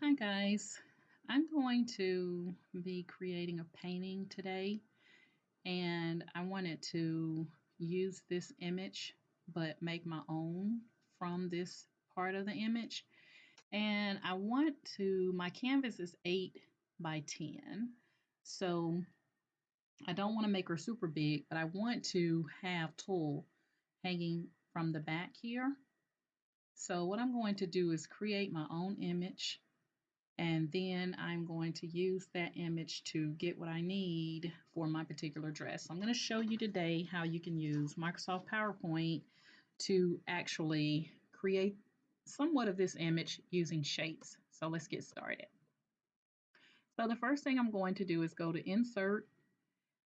Hi guys, I'm going to be creating a painting today and I wanted to use this image but make my own from this part of the image. And my canvas is 8 by 10. So I don't want to make her super big, but I want to have tulle hanging from the back here. So what I'm going to do is create my own image. And then I'm going to use that image to get what I need for my particular dress. So I'm going to show you today how you can use Microsoft PowerPoint to actually create somewhat of this image using shapes. So let's get started. So the first thing I'm going to do is go to Insert.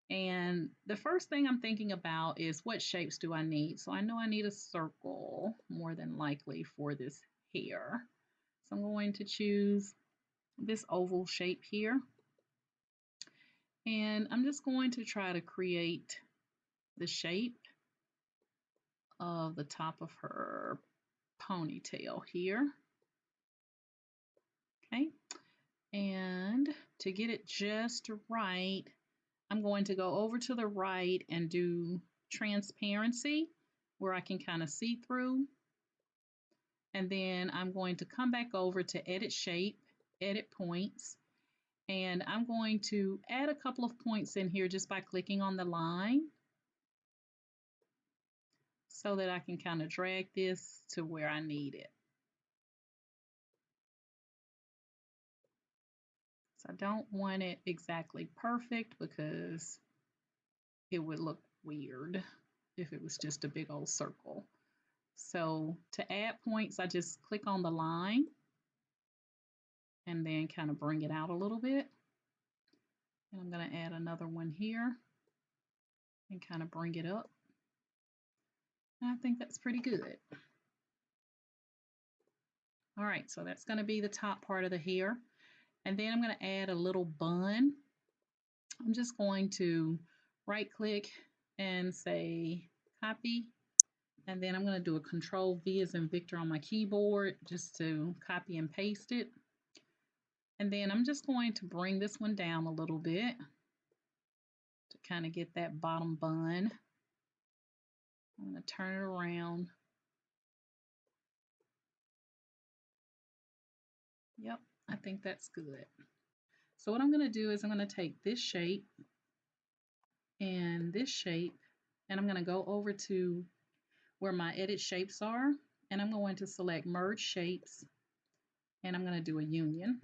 And the first thing I'm thinking about is what shapes do I need? So I know I need a circle more than likely for this hair. So I'm going to choose this oval shape here. And I'm just going to try to create the shape of the top of her ponytail here. Okay. And to get it just right, I'm going to go over to the right and do transparency where I can kind of see through. And then I'm going to come back over to edit shape, edit points. And I'm going to add a couple of points in here just by clicking on the line so that I can kind of drag this to where I need it. So I don't want it exactly perfect because it would look weird if it was just a big old circle. So to add points, I just click on the line and then kind of bring it out a little bit. And I'm going to add another one here and kind of bring it up. And I think that's pretty good. All right, so that's going to be the top part of the hair. And then I'm going to add a little bun. I'm just going to right click and say copy. And then I'm going to do a Control V as in Victor on my keyboard just to copy and paste it. And then I'm just going to bring this one down a little bit to kind of get that bottom bun. I'm going to turn it around. Yep, I think that's good. So what I'm going to do is I'm going to take this shape and this shape, and I'm going to go over to where my edit shapes are, and I'm going to select Merge Shapes, and I'm going to do a union,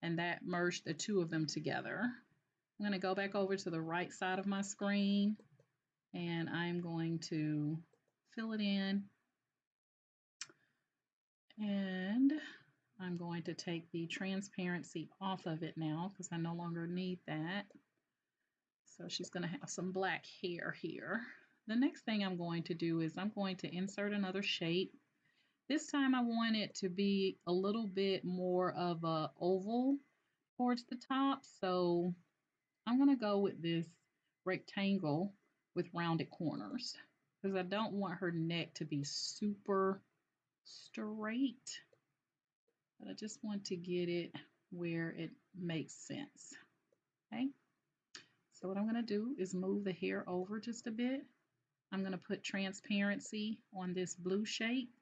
and that merged the two of them together. I'm going to go back over to the right side of my screen, and I'm going to fill it in, and I'm going to take the transparency off of it now because I no longer need that. So she's going to have some black hair here. The next thing I'm going to do is I'm going to insert another shape. This time I want it to be a little bit more of a oval towards the top. So I'm going to go with this rectangle with rounded corners because I don't want her neck to be super straight, but I just want to get it where it makes sense. Okay. So what I'm going to do is move the hair over just a bit. I'm going to put transparency on this blue shape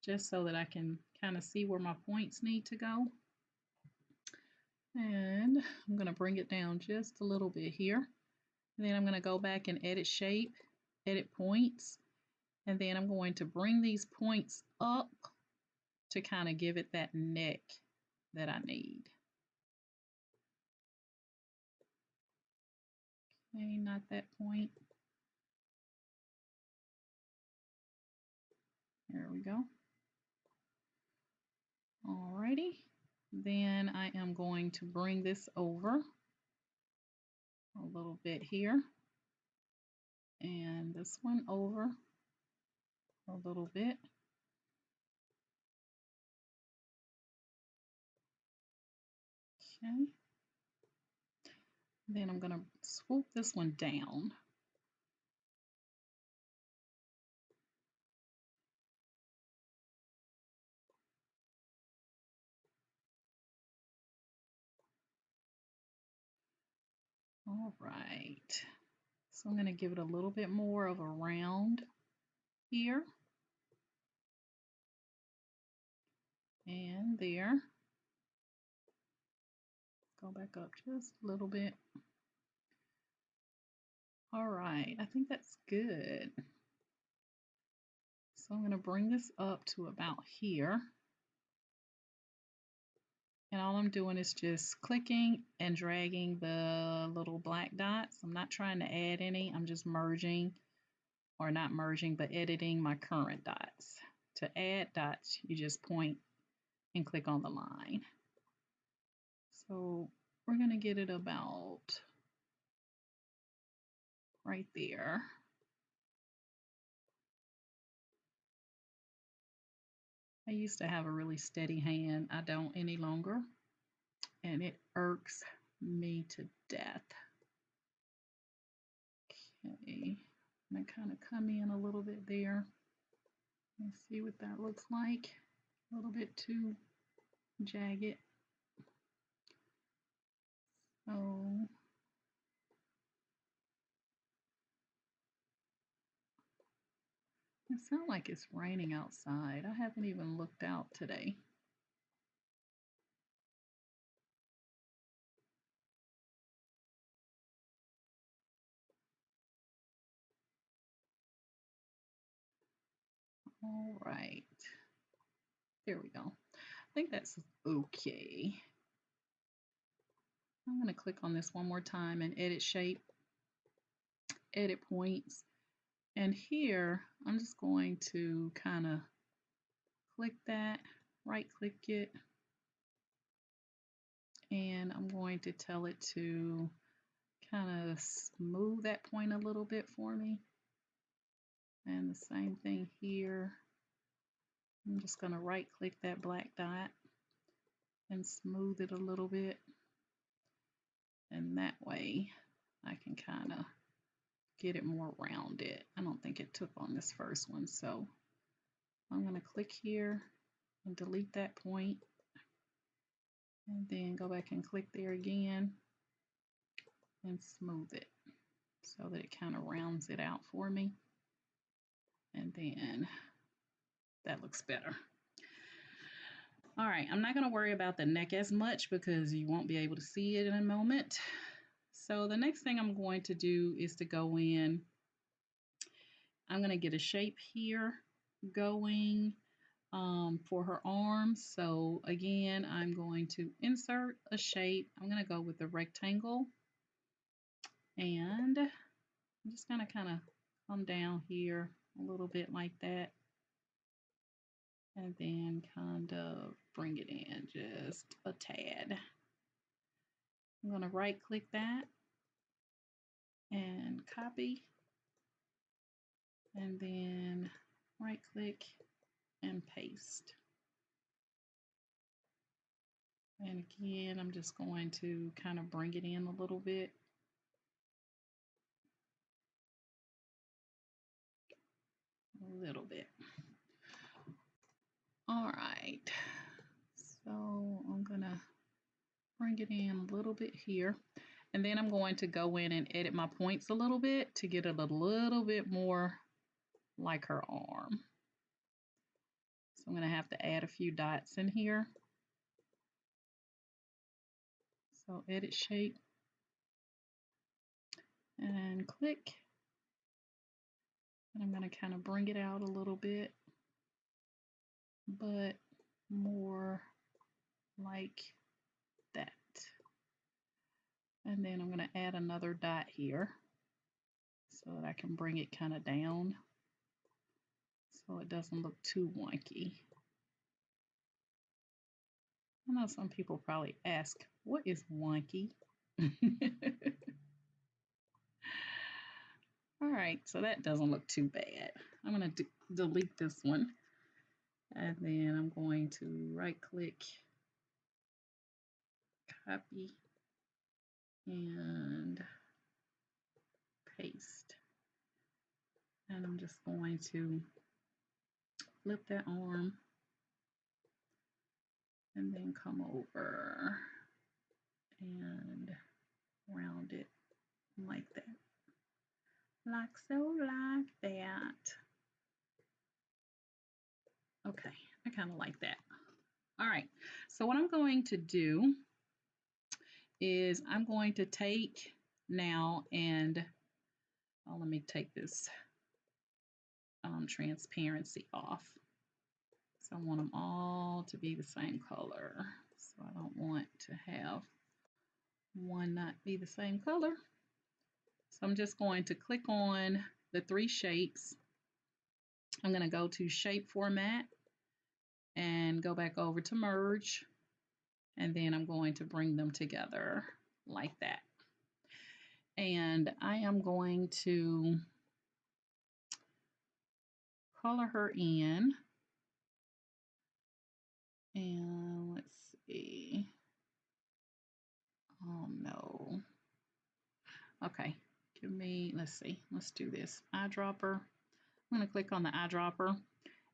just so that I can kind of see where my points need to go. And I'm going to bring it down just a little bit here. And then I'm going to go back and edit shape, edit points. And then I'm going to bring these points up to kind of give it that neck that I need. Okay, not that point. There we go. Alrighty. Then I am going to bring this over a little bit here. And this one over a little bit. Okay. Then I'm going to swoop this one down. All right, so I'm going to give it a little bit more of a round here and there. Go back up just a little bit. All right, I think that's good. So I'm going to bring this up to about here. And all I'm doing is just clicking and dragging the little black dots. I'm not trying to add any. I'm just merging, or not merging, but editing my current dots. To add dots, you just point and click on the line. So we're going to get it about right there. I used to have a really steady hand. I don't any longer. And it irks me to death. Okay, I'm going to kind of come in a little bit there. Let's see what that looks like. A little bit too jagged. So it sounds like it's raining outside. I haven't even looked out today. All right. There we go. I think that's okay. I'm going to click on this one more time and edit shape, edit points. And here, I'm just going to kind of click that, right click it, and I'm going to tell it to kind of smooth that point a little bit for me. And the same thing here. I'm just going to right click that black dot and smooth it a little bit. And that way I can kind of get it more rounded. I don't think it took on this first one, so I'm going to click here and delete that point, and then go back and click there again and smooth it so that it kind of rounds it out for me. And then that looks better. All right, I'm not going to worry about the neck as much because you won't be able to see it in a moment. So the next thing I'm going to do is to go in. I'm going to get a shape here going for her arms. So again, I'm going to insert a shape. I'm going to go with the rectangle. And I'm just going to kind of come down here a little bit like that. And then kind of bring it in just a tad. I'm going to right click that and copy. And then right click and paste. And again, I'm just going to kind of bring it in a little bit. A little bit. All right. So I'm going to bring it in a little bit here. And then I'm going to go in and edit my points a little bit to get it a little bit more like her arm. So I'm going to have to add a few dots in here. So edit shape and click. And I'm going to kind of bring it out a little bit, but more like that. And then I'm going to add another dot here so that I can bring it kind of down so it doesn't look too wonky. I know some people probably ask, what is wonky? All right, so that doesn't look too bad. I'm going to delete this one. And then I'm going to right click, copy, and paste. And I'm just going to flip that arm and then come over and round it like that. Like so, like that. Okay, I kind of like that. All right, so what I'm going to do is I'm going to take now and let me take this transparency off. So I want them all to be the same color. So I don't want to have one not be the same color. So I'm just going to click on the three shapes. I'm going to go to shape format and go back over to merge. And then I'm going to bring them together like that. And I am going to color her in. And let's see. Oh no. Okay, give me, let's see, let's do this. Eyedropper. I'm going to click on the eyedropper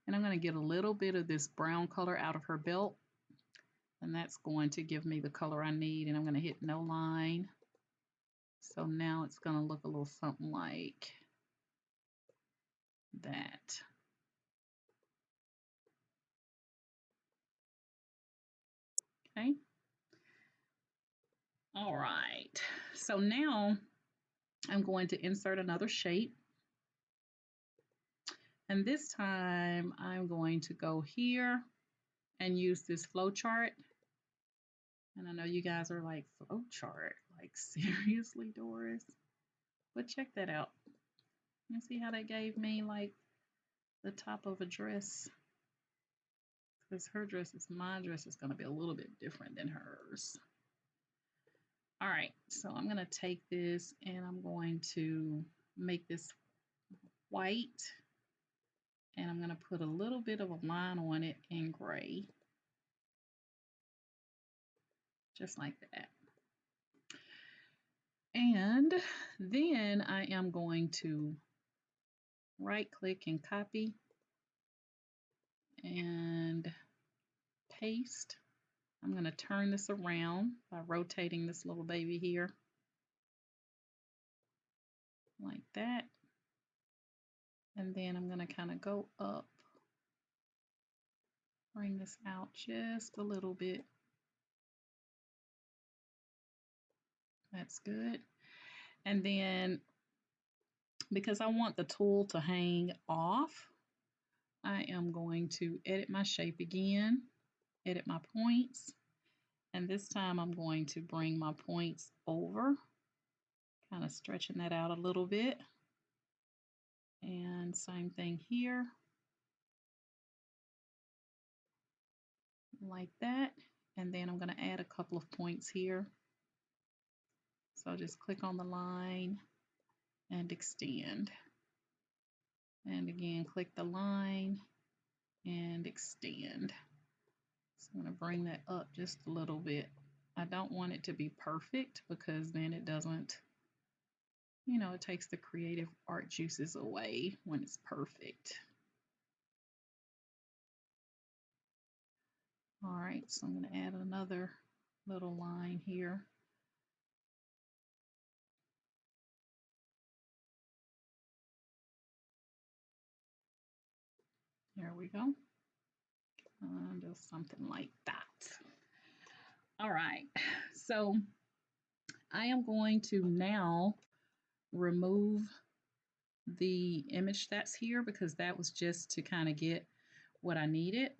and I'm going to get a little bit of this brown color out of her belt. And that's going to give me the color I need. And I'm going to hit no line. So now it's going to look a little something like that. Okay. All right. So now I'm going to insert another shape. And this time I'm going to go here and use this flow chart. And I know you guys are like, flow chart? Like, seriously, Doris? But check that out. You see how that gave me like the top of a dress? Because her dress is, my dress is going to be a little bit different than hers. All right, so I'm going to take this and I'm going to make this white. And I'm going to put a little bit of a line on it in gray. Just like that. And then I am going to right click and copy and paste. I'm going to turn this around by rotating this little baby here like that. And then I'm going to kind of go up, bring this out just a little bit. That's good. And then because I want the tool to hang off, I am going to edit my shape again, edit my points. And this time I'm going to bring my points over, kind of stretching that out a little bit. And same thing here, like that. And then I'm going to add a couple of points here. So I'll just click on the line and extend. And again, click the line and extend. So I'm going to bring that up just a little bit. I don't want it to be perfect because then it doesn't, you know, it takes the creative art juices away when it's perfect. All right, so I'm going to add another little line here. There we go. Just something like that. All right, so I am going to now remove the image that's here because that was just to kind of get what I needed.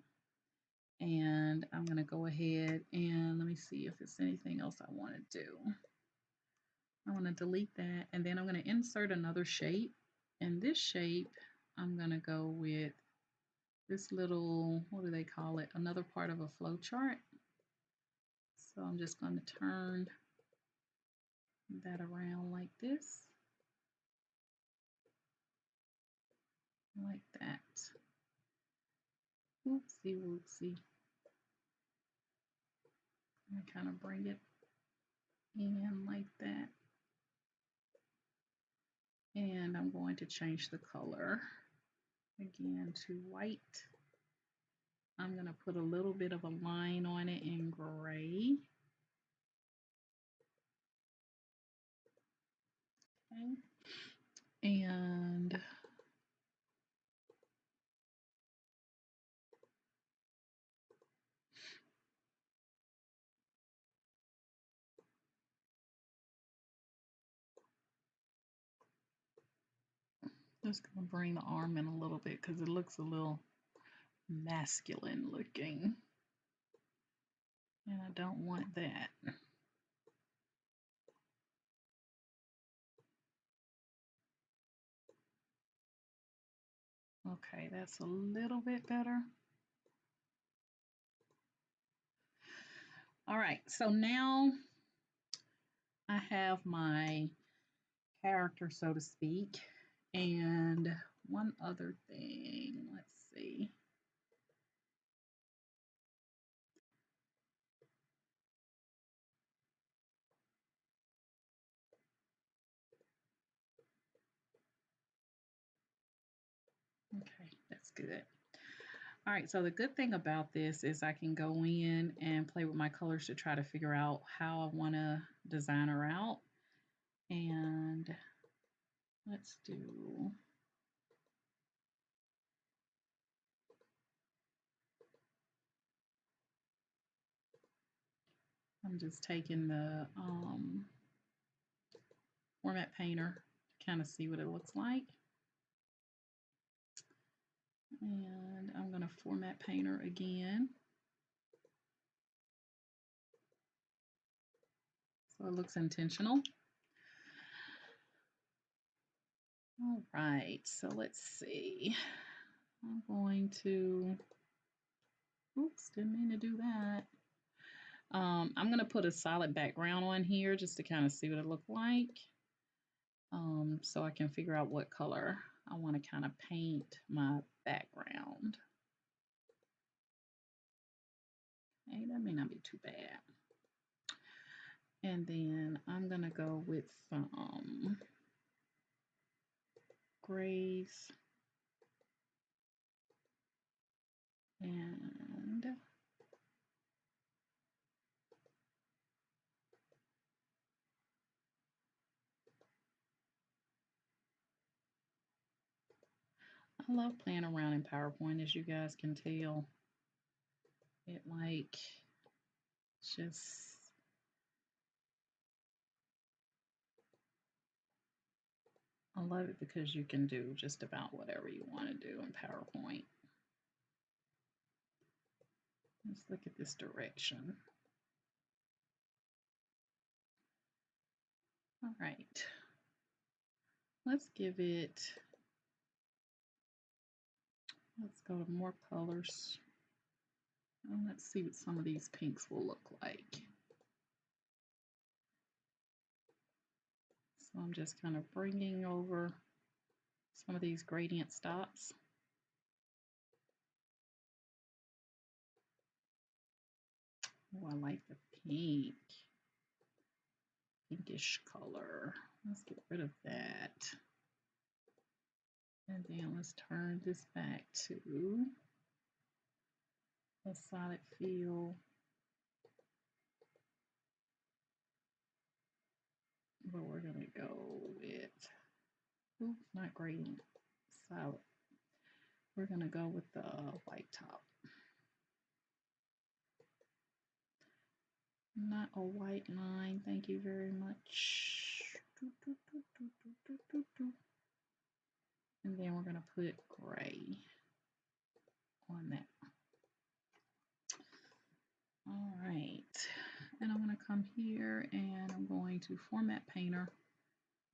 And I'm going to go ahead and let me see if it's anything else I want to do. I want to delete that and then I'm going to insert another shape. And this shape, I'm going to go with this little, what do they call it? Another part of a flow chart. So I'm just going to turn that around like this. Like that. Oopsie whoopsie. I kind of bring it in like that. And I'm going to change the color again to white. I'm going to put a little bit of a line on it in gray. Okay. And just gonna bring the arm in a little bit because it looks a little masculine looking. And I don't want that. Okay, that's a little bit better. All right, so now I have my character, so to speak. And one other thing, let's see. Okay, that's good. All right, so the good thing about this is I can go in and play with my colors to try to figure out how I want to design her out. And let's do, I'm just taking the format painter to kind of see what it looks like. And I'm going to format painter again. So it looks intentional. All right, so let's see. I'm going to, oops, didn't mean to do that. I'm going to put a solid background on here just to kind of see what it looked like. So I can figure out what color I want to kind of paint my background. Okay, that may not be too bad. And then I'm going to go with some grays and I love playing around in PowerPoint, as you guys can tell. It like just I love it because you can do just about whatever you want to do in PowerPoint. Let's look at this direction. All right. Let's give it, let's go to more colors. And let's see what some of these pinks will look like. So I'm just kind of bringing over some of these gradient stops. Oh, I like the pink, pinkish color. Let's get rid of that. And then let's turn this back to a solid feel. But we're gonna go with, oops, not gradient, solid. We're gonna go with the white top. Not a white line, thank you very much. And then we're gonna put gray on that. All right, and I'm gonna come here and I'm going to format painter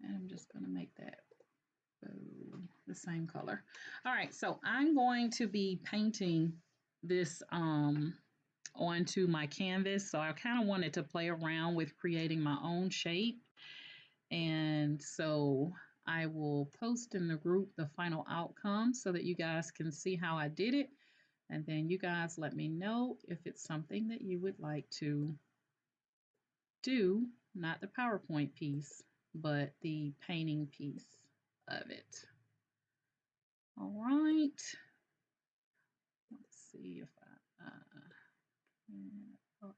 and I'm just gonna make that the same color. All right, so I'm going to be painting this onto my canvas. So I kind of wanted to play around with creating my own shape. And so I will post in the group the final outcome so that you guys can see how I did it. And then you guys let me know if it's something that you would like to do, not the PowerPoint piece, but the painting piece of it. All right. Let's see if I up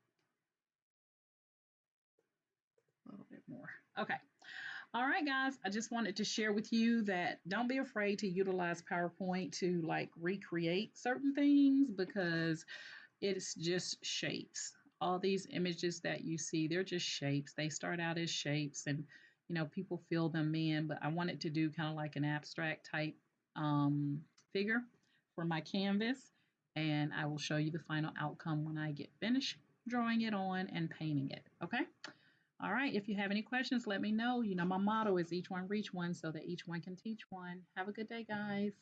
a little bit more. Okay. All right, guys, I just wanted to share with you that don't be afraid to utilize PowerPoint to like recreate certain things because it's just shapes. All these images that you see, they're just shapes. They start out as shapes and people fill them in, but I wanted to do kind of like an abstract type figure for my canvas, and I will show you the final outcome when I get finished drawing it on and painting it. Okay? All right, if you have any questions, let me know. My motto is each one reach one so that each one can teach one. Have a good day, guys.